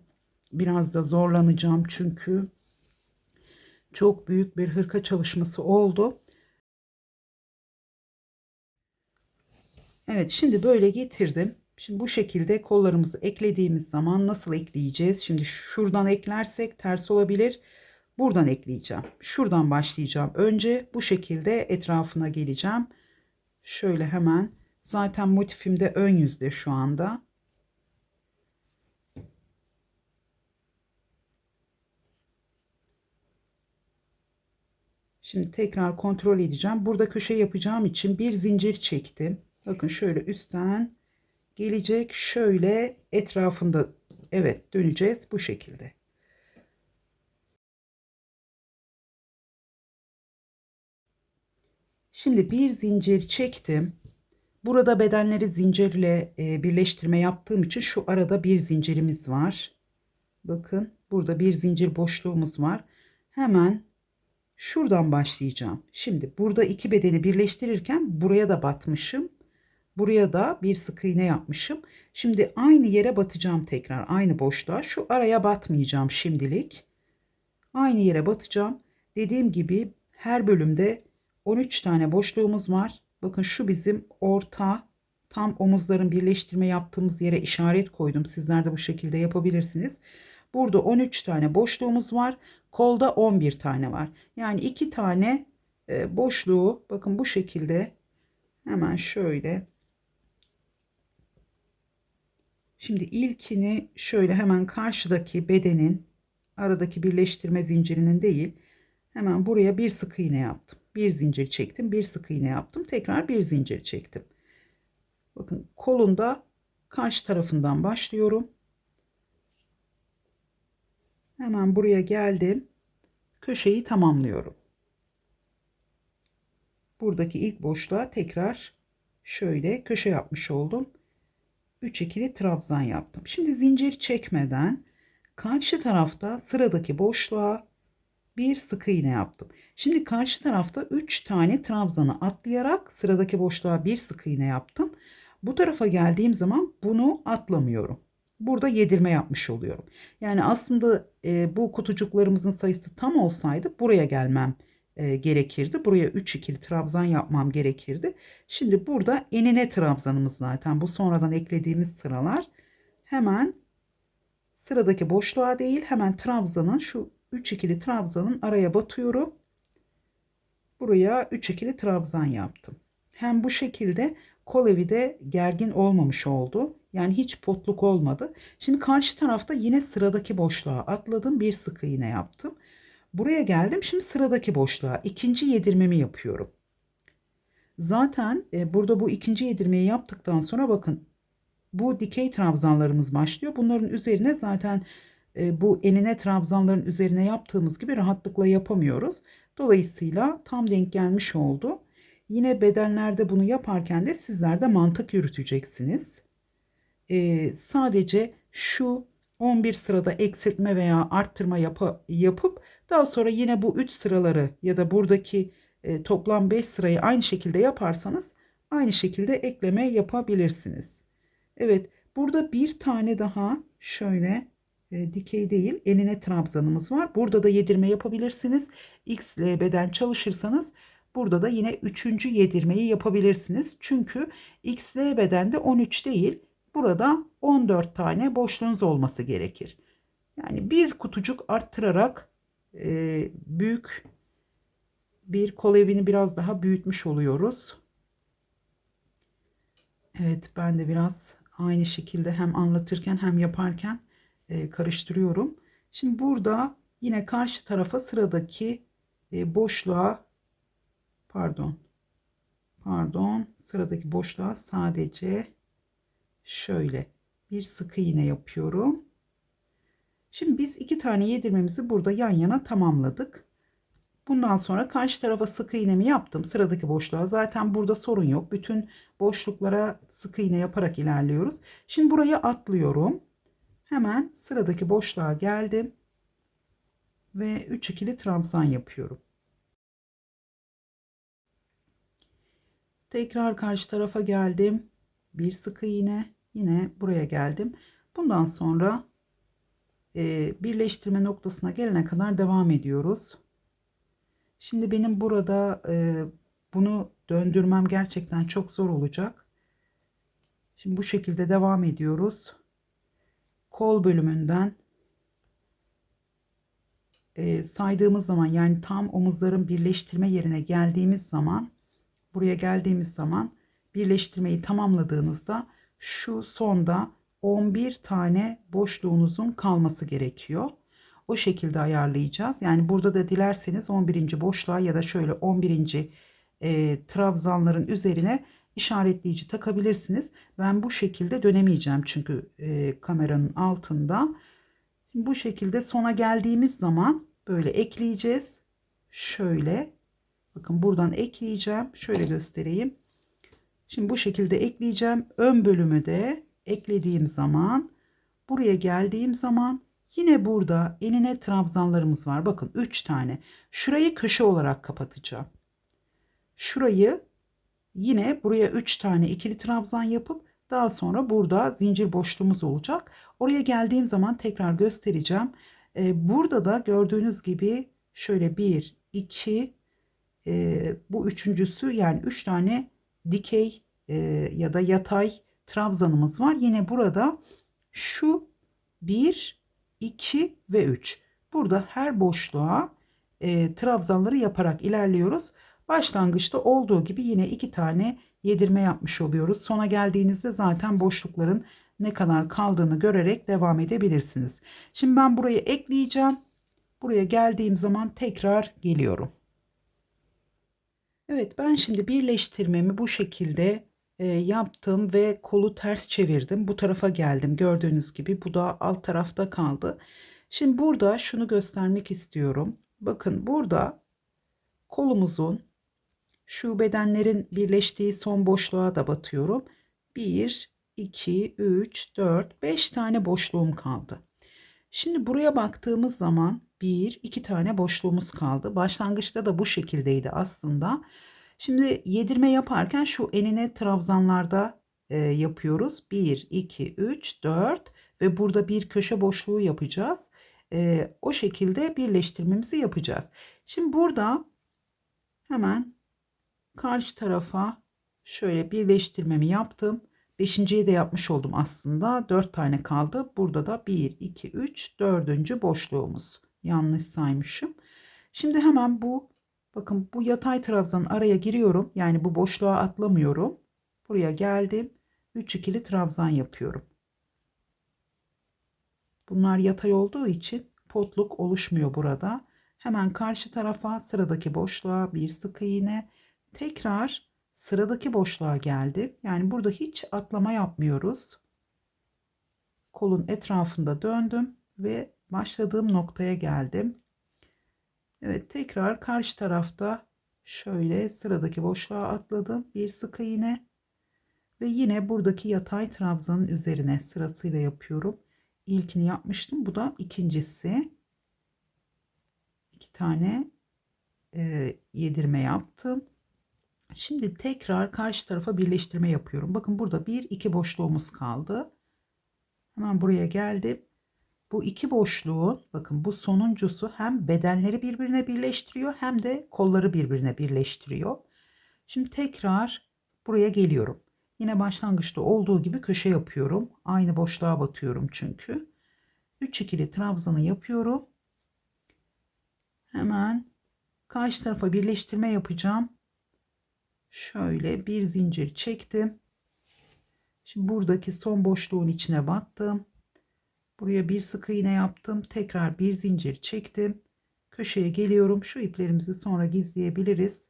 Biraz da zorlanacağım çünkü çok büyük bir hırka çalışması oldu. Evet, şimdi böyle getirdim. Şimdi bu şekilde kollarımızı eklediğimiz zaman nasıl ekleyeceğiz? Şimdi şuradan eklersek ters olabilir. Buradan ekleyeceğim. Şuradan başlayacağım. Önce bu şekilde etrafına geleceğim. Şöyle hemen. Zaten motifim de ön yüzde şu anda. Şimdi tekrar kontrol edeceğim. Burada köşe yapacağım için bir zincir çektim. Bakın şöyle üstten gelecek. Şöyle etrafında, evet, döneceğiz bu şekilde. Şimdi bir zincir çektim. Burada bedenleri zincirle birleştirme yaptığım için şu arada bir zincirimiz var. Bakın burada bir zincir boşluğumuz var. Hemen şuradan başlayacağım. Şimdi burada iki bedeni birleştirirken buraya da batmışım. Buraya da bir sık iğne yapmışım. Şimdi aynı yere batacağım tekrar. Aynı boşluğa. Şu araya batmayacağım şimdilik. Aynı yere batacağım. Dediğim gibi her bölümde 13 tane boşluğumuz var. Bakın şu bizim orta, tam omuzların birleştirme yaptığımız yere işaret koydum. Sizler de bu şekilde yapabilirsiniz. Burada 13 tane boşluğumuz var. Kolda 11 tane var. Yani 2 tane boşluğu bakın bu şekilde hemen şöyle. Şimdi ilkini şöyle hemen karşıdaki bedenin aradaki birleştirme zincirinin değil, hemen buraya bir sık iğne yaptım. Bir zincir çektim, bir sık iğne yaptım. Tekrar bir zincir çektim. Bakın kolunda karşı tarafından başlıyorum. Hemen buraya geldim. Köşeyi tamamlıyorum. Buradaki ilk boşluğa tekrar şöyle köşe yapmış oldum. 3 ikili trabzan yaptım. Şimdi zincir çekmeden karşı tarafta sıradaki boşluğa bir sık iğne yaptım. Şimdi karşı tarafta 3 tane trabzanı atlayarak sıradaki boşluğa bir sık iğne yaptım. Bu tarafa geldiğim zaman bunu atlamıyorum. Burada yedirme yapmış oluyorum. Yani aslında bu kutucuklarımızın sayısı tam olsaydı buraya gelmem gerekirdi. Buraya 3 ikili trabzan yapmam gerekirdi. Şimdi burada enine trabzanımız zaten. Bu sonradan eklediğimiz sıralar. Hemen sıradaki boşluğa değil, hemen trabzanın şu 3 ikili trabzanın araya batıyorum. Buraya 3 ikili trabzan yaptım. Hem bu şekilde kol evi de gergin olmamış oldu. Yani hiç potluk olmadı. Şimdi karşı tarafta yine sıradaki boşluğa atladım. Bir sık iğne yaptım. Buraya geldim. Şimdi sıradaki boşluğa ikinci yedirmemi yapıyorum. Zaten burada bu ikinci yedirmeyi yaptıktan sonra bakın bu dikey trabzanlarımız başlıyor. Bunların üzerine zaten bu enine trabzanların üzerine yaptığımız gibi rahatlıkla yapamıyoruz. Dolayısıyla tam denk gelmiş oldu. Yine bedenlerde bunu yaparken de sizler de mantık yürüteceksiniz. Sadece şu 11 sırada eksiltme veya arttırma yapıp daha sonra yine bu 3 sıraları ya da buradaki toplam 5 sırayı aynı şekilde yaparsanız aynı şekilde ekleme yapabilirsiniz. Evet, burada bir tane daha şöyle dikey değil enine trabzanımız var. Burada da yedirme yapabilirsiniz. X ile beden çalışırsanız burada da yine üçüncü yedirmeyi yapabilirsiniz. Çünkü X ile bedende 13 değil. Burada 14 tane boşluğunuz olması gerekir. Yani bir kutucuk arttırarak büyük bir kol evini biraz daha büyütmüş oluyoruz. Evet, ben de biraz aynı şekilde hem anlatırken hem yaparken karıştırıyorum. Şimdi burada yine karşı tarafa sıradaki boşluğa pardon sıradaki boşluğa sadece şöyle bir sık iğne yapıyorum. Şimdi biz iki tane yedirmemizi burada yan yana tamamladık. Bundan sonra karşı tarafa sık iğnemi yaptım. Sıradaki boşluğa zaten burada sorun yok. Bütün boşluklara sık iğne yaparak ilerliyoruz. Şimdi burayı atlıyorum. Hemen sıradaki boşluğa geldim ve 3 ikili trabzan yapıyorum. Tekrar karşı tarafa geldim. Bir sık iğne, yine buraya geldim. Bundan sonra birleştirme noktasına gelene kadar devam ediyoruz. Şimdi benim burada bunu döndürmem gerçekten çok zor olacak. Şimdi bu şekilde devam ediyoruz. Kol bölümünden saydığımız zaman, yani tam omuzların birleştirme yerine geldiğimiz zaman, buraya geldiğimiz zaman birleştirmeyi tamamladığınızda şu sonda 11 tane boşluğunuzun kalması gerekiyor. O şekilde ayarlayacağız. Yani burada da dilerseniz 11. boşluğa ya da şöyle 11. Trabzanların üzerine işaretleyici takabilirsiniz. Ben bu şekilde dönemeyeceğim çünkü kameranın altında. Bu şekilde sona geldiğimiz zaman böyle ekleyeceğiz. Şöyle bakın, buradan ekleyeceğim. Şöyle göstereyim. Şimdi bu şekilde ekleyeceğim. Ön bölümü de eklediğim zaman buraya geldiğim zaman yine burada enine trabzanlarımız var. Bakın 3 tane. Şurayı köşe olarak kapatacağım. Şurayı yine buraya 3 tane ikili trabzan yapıp daha sonra burada zincir boşluğumuz olacak. Oraya geldiğim zaman tekrar göstereceğim. Burada da gördüğünüz gibi şöyle 1, 2, bu üçüncüsü, yani 3 tane dikey ya da yatay trabzanımız var. Yine burada şu 1, 2 ve 3. Burada her boşluğa trabzanları yaparak ilerliyoruz. Başlangıçta olduğu gibi yine 2 tane yedirme yapmış oluyoruz. Sona geldiğinizde zaten boşlukların ne kadar kaldığını görerek devam edebilirsiniz. Şimdi ben burayı ekleyeceğim. Buraya geldiğim zaman tekrar geliyorum. Evet, ben şimdi birleştirmemi bu şekilde yaptım ve kolu ters çevirdim. Bu tarafa geldim. Gördüğünüz gibi bu da alt tarafta kaldı. Şimdi burada şunu göstermek istiyorum. Bakın burada kolumuzun şu bedenlerin birleştiği son boşluğa da batıyorum. 1, 2, 3, 4, 5 tane boşluğum kaldı. Şimdi buraya baktığımız zaman 1, 2 tane boşluğumuz kaldı. Başlangıçta da bu şekildeydi aslında. Şimdi yedirme yaparken şu enine trabzanlarda yapıyoruz. 1, 2, 3, 4 ve burada bir köşe boşluğu yapacağız. O şekilde birleştirmemizi yapacağız. Şimdi burada hemen karşı tarafa şöyle birleştirmemi yaptım. Beşinciyi de yapmış oldum aslında. 4 tane kaldı. Burada da 1, 2, 3, dördüncü boşluğumuz. Yanlış saymışım. Şimdi hemen bakın bu yatay trabzanın araya giriyorum. Yani bu boşluğa atlamıyorum. Buraya geldim. 3 ikili trabzan yapıyorum. Bunlar yatay olduğu için potluk oluşmuyor burada. Hemen karşı tarafa sıradaki boşluğa bir sık iğne. Tekrar sıradaki boşluğa geldim. Yani burada hiç atlama yapmıyoruz. Kolun etrafında döndüm ve başladığım noktaya geldim. Evet, tekrar karşı tarafta şöyle sıradaki boşluğa atladım. Bir sık iğne ve yine buradaki yatay trabzanın üzerine sırasıyla yapıyorum. İlkini yapmıştım. Bu da ikincisi. 2 tane yedirme yaptım. Şimdi tekrar karşı tarafa birleştirme yapıyorum. Bakın burada 1, 2 boşluğumuz kaldı. Hemen buraya geldim. Bu iki boşluğun bakın bu sonuncusu hem bedenleri birbirine birleştiriyor hem de kolları birbirine birleştiriyor. Şimdi tekrar buraya geliyorum. Yine başlangıçta olduğu gibi köşe yapıyorum. Aynı boşluğa batıyorum çünkü. 3 ikili trabzanı yapıyorum. Hemen karşı tarafa birleştirme yapacağım. Şöyle bir zincir çektim. Şimdi buradaki son boşluğun içine battım. Buraya bir sık iğne yaptım. Tekrar bir zincir çektim. Köşeye geliyorum. Şu iplerimizi sonra gizleyebiliriz.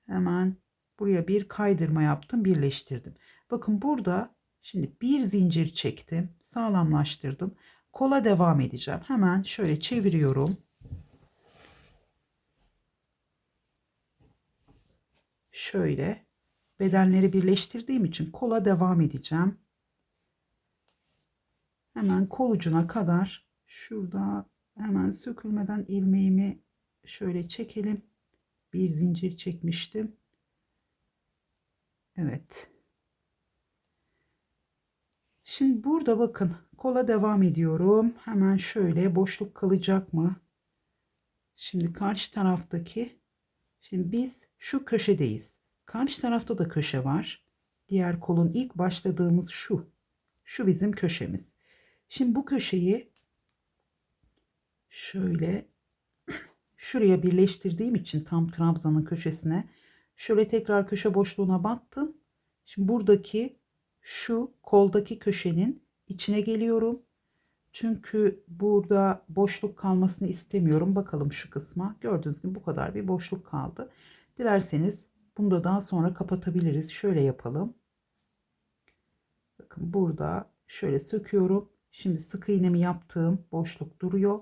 Hemen buraya bir kaydırma yaptım, birleştirdim. Bakın burada şimdi bir zincir çektim, sağlamlaştırdım. Kola devam edeceğim. Hemen şöyle çeviriyorum. Şöyle bedenleri birleştirdiğim için kola devam edeceğim. Hemen kol ucuna kadar şurada hemen sökülmeden ilmeğimi şöyle çekelim. Bir zincir çekmiştim. Evet. Şimdi burada bakın kola devam ediyorum. Hemen şöyle boşluk kalacak mı? Şimdi karşı taraftaki şimdi biz şu köşedeyiz. Karşı tarafta da köşe var. Diğer kolun ilk başladığımız şu. Şu bizim köşemiz. Şimdi bu köşeyi şöyle şuraya birleştirdiğim için tam trabzanın köşesine şöyle tekrar köşe boşluğuna battım. Şimdi buradaki şu koldaki köşenin içine geliyorum. Çünkü burada boşluk kalmasını istemiyorum. Bakalım şu kısma. Gördüğünüz gibi bu kadar bir boşluk kaldı. Dilerseniz bunu da daha sonra kapatabiliriz. Şöyle yapalım. Bakın burada şöyle söküyorum. Şimdi sık iğnemi yaptığım boşluk duruyor.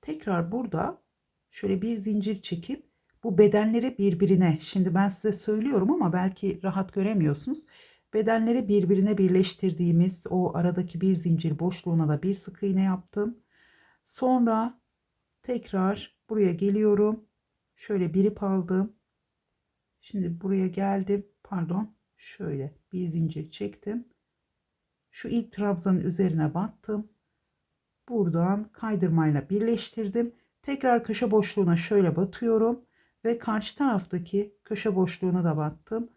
Tekrar burada şöyle bir zincir çekip bu bedenleri birbirine, şimdi ben size söylüyorum ama belki rahat göremiyorsunuz. Bedenleri birbirine birleştirdiğimiz o aradaki bir zincir boşluğuna da bir sık iğne yaptım. Sonra tekrar buraya geliyorum. Şöyle bir ip aldım. Şimdi buraya geldim. Pardon. Şöyle bir zincir çektim. Şu ilk trabzanın üzerine battım. Buradan kaydırmayla birleştirdim. Tekrar köşe boşluğuna şöyle batıyorum ve karşı taraftaki köşe boşluğuna da battım.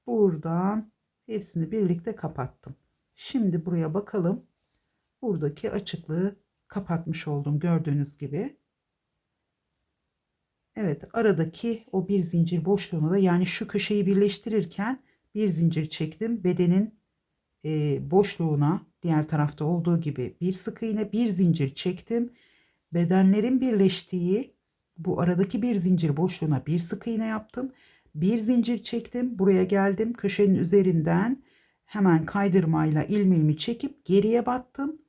Buradan hepsini birlikte kapattım. Şimdi buraya bakalım. Buradaki açıklığı kapatmış oldum gördüğünüz gibi. Evet, aradaki o bir zincir boşluğuna da yani şu köşeyi birleştirirken bir zincir çektim. Bedenin boşluğuna diğer tarafta olduğu gibi bir sık iğne bir zincir çektim. Bedenlerin birleştiği bu aradaki bir zincir boşluğuna bir sık iğne yaptım. Bir zincir çektim. Buraya geldim. Köşenin üzerinden hemen kaydırmayla ilmeğimi çekip geriye battım.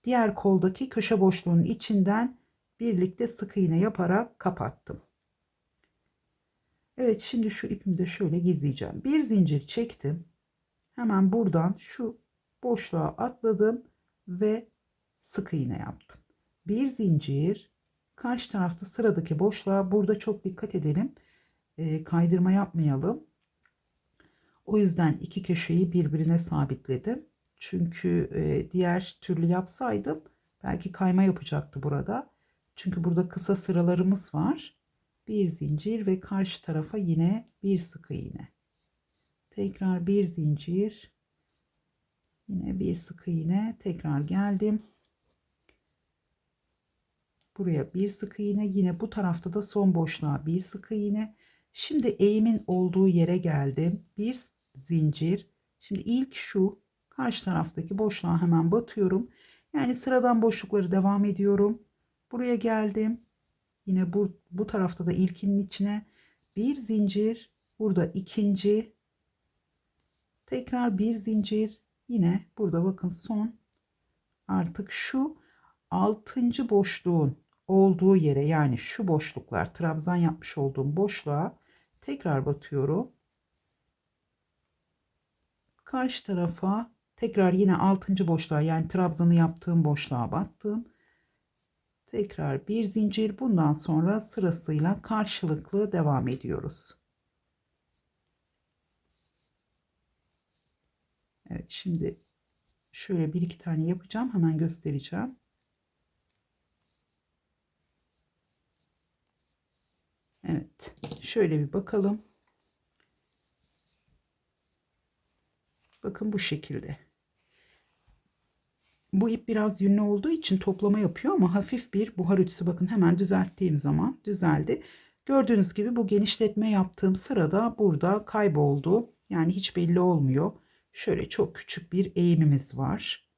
diğer koldaki köşe boşluğunun içinden birlikte sık iğne yaparak kapattım. Evet, şimdi şu ipimi de şöyle gizleyeceğim. Bir zincir çektim. Hemen buradan şu boşluğa atladım ve sık iğne yaptım. Bir zincir, karşı tarafta sıradaki boşluğa, burada çok dikkat edelim. Kaydırma yapmayalım. O yüzden iki köşeyi birbirine sabitledim. Çünkü diğer türlü yapsaydım belki kayma yapacaktı burada. Çünkü burada kısa sıralarımız var. Bir zincir ve karşı tarafa yine bir sık iğne. Tekrar bir zincir, yine bir sık iğne, tekrar geldim. Buraya bir sık iğne, yine bu tarafta da son boşluğa bir sık iğne. Şimdi eğimin olduğu yere geldim. Bir zincir. Şimdi ilk şu karşı taraftaki boşluğa hemen batıyorum. Yani sıradan boşlukları devam ediyorum. Buraya geldim. Yine bu tarafta da ilkinin içine bir zincir. Burada ikinci. Tekrar bir zincir. Yine burada bakın son, artık şu 6. boşluğun olduğu yere, yani şu boşluklar, trabzan yapmış olduğum boşluğa tekrar batıyorum. Karşı tarafa tekrar yine 6. boşluğa, yani trabzanı yaptığım boşluğa battım. Tekrar bir zincir. Bundan sonra sırasıyla karşılıklı devam ediyoruz. Evet, şimdi şöyle bir iki tane yapacağım, hemen göstereceğim. Evet, şöyle bir bakalım. Bakın bu şekilde. Bu ip biraz yünlü olduğu için toplama yapıyor ama hafif bir buhar ütüsü. Bakın hemen düzelttiğim zaman düzeldi. Gördüğünüz gibi bu genişletme yaptığım sırada burada kayboldu. Yani hiç belli olmuyor. Şöyle çok küçük bir eğimimiz var.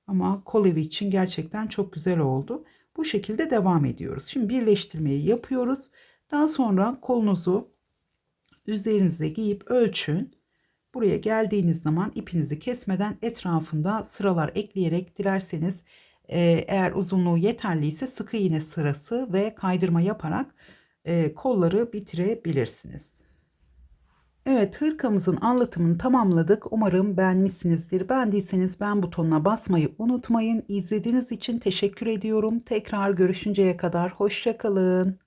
Ama kol evi için gerçekten çok güzel oldu. Bu şekilde devam ediyoruz. Şimdi birleştirmeyi yapıyoruz. Daha sonra kolunuzu üzerinize giyip ölçün. Buraya geldiğiniz zaman ipinizi kesmeden etrafında sıralar ekleyerek, dilerseniz eğer uzunluğu yeterliyse sık iğne sırası ve kaydırma yaparak kolları bitirebilirsiniz. Evet, hırkamızın anlatımını tamamladık. Umarım beğenmişsinizdir. Beğendiyseniz beğen butonuna basmayı unutmayın. İzlediğiniz için teşekkür ediyorum. Tekrar görüşünceye kadar hoşça kalın.